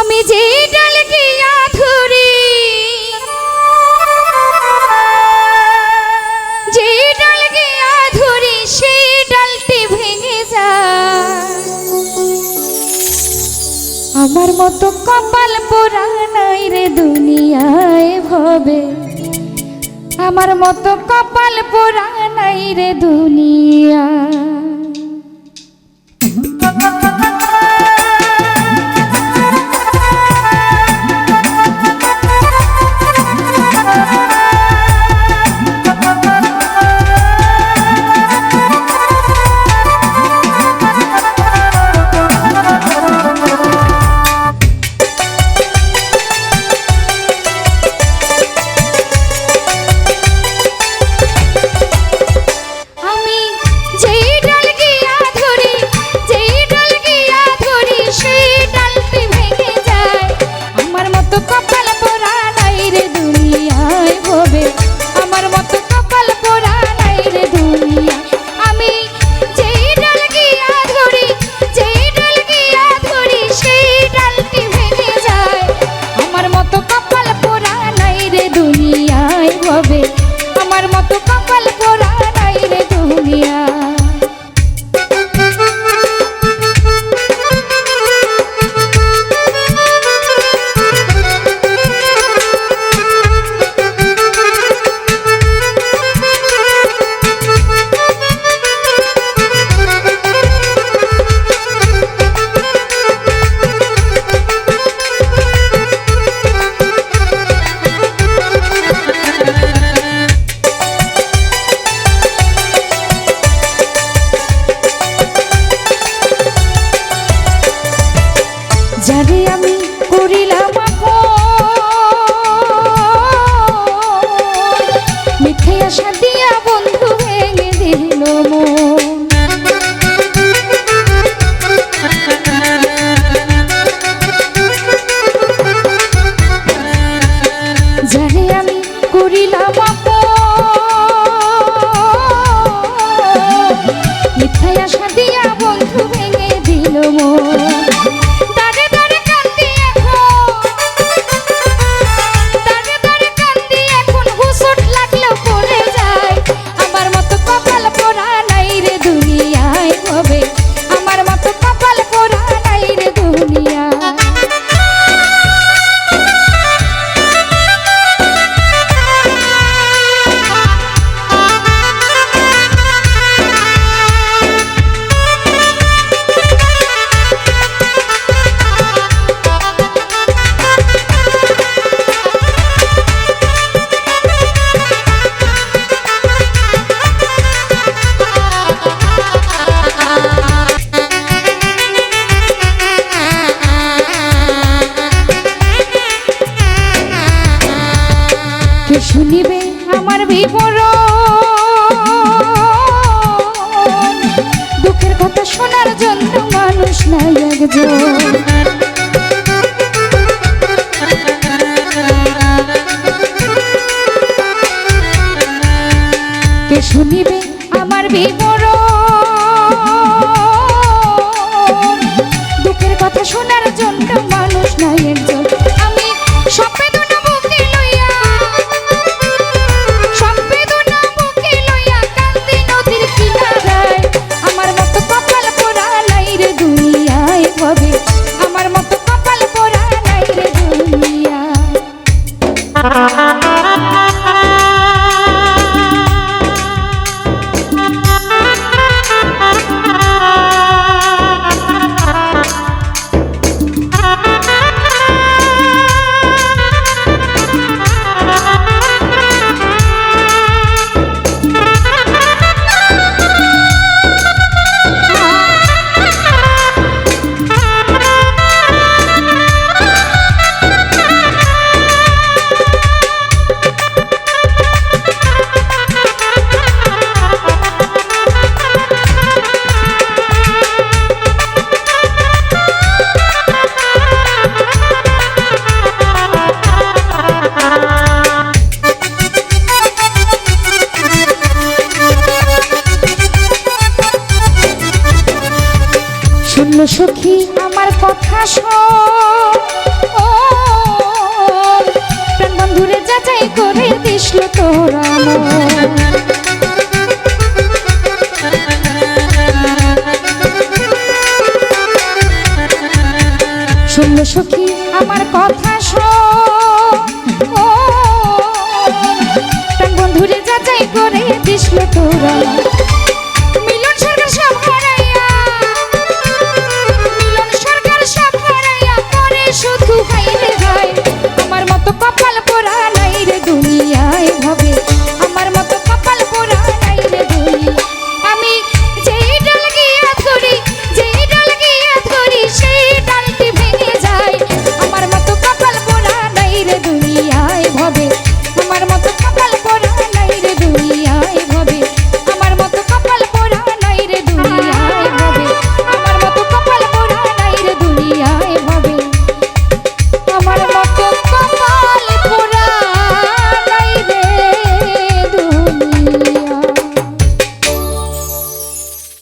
আমি যে ডাল গিয়া ধরি, যে ডাল গিয়া ধরি সেই ডালটি ভেঙে যায়। আমার মতো কপাল পোড়া নাই রে দুনিয়ায় ভবে, আমার মতো কপাল পোড়া নাই রে দুনিয়া। যারে আমি করিলাম মিথ্যে আশা দিয়া বন্ধু ভেঙে দিল মন। যারে আমি করিলাম মিথ্যে আশা দিয়া বন্ধু ভেঙে দিল মন। শুনিবে আমার বিবরণ, দুঃখের কথা শোনার জন্য মানুষ নাই একজন। কে শুনিবে আমার বিবরণ, দুঃখের কথা শোনার জন্য মানুষ নাই একজন। আমি শুনলো সখী আমার কথা প্রাণ বন্ধুরে যাচাই করে দিসলো তোরা শুনলো সখী আমার কথা প্রাণ বন্ধুরে যাচাই করে দিসলো তোরা শুধু হাইরে ভাই আমার মতো কপাল পোড়া নাই রে দুনিয়ায় হবে আমার মতো কপাল পোড়া নাই রে দুনিয়া আমি যেই ডাল গিয়া ধরি সেই ডালটি ভেঙে যায় আমার মতো কপাল পোড়া নাই রে দুনিয়ায় হবে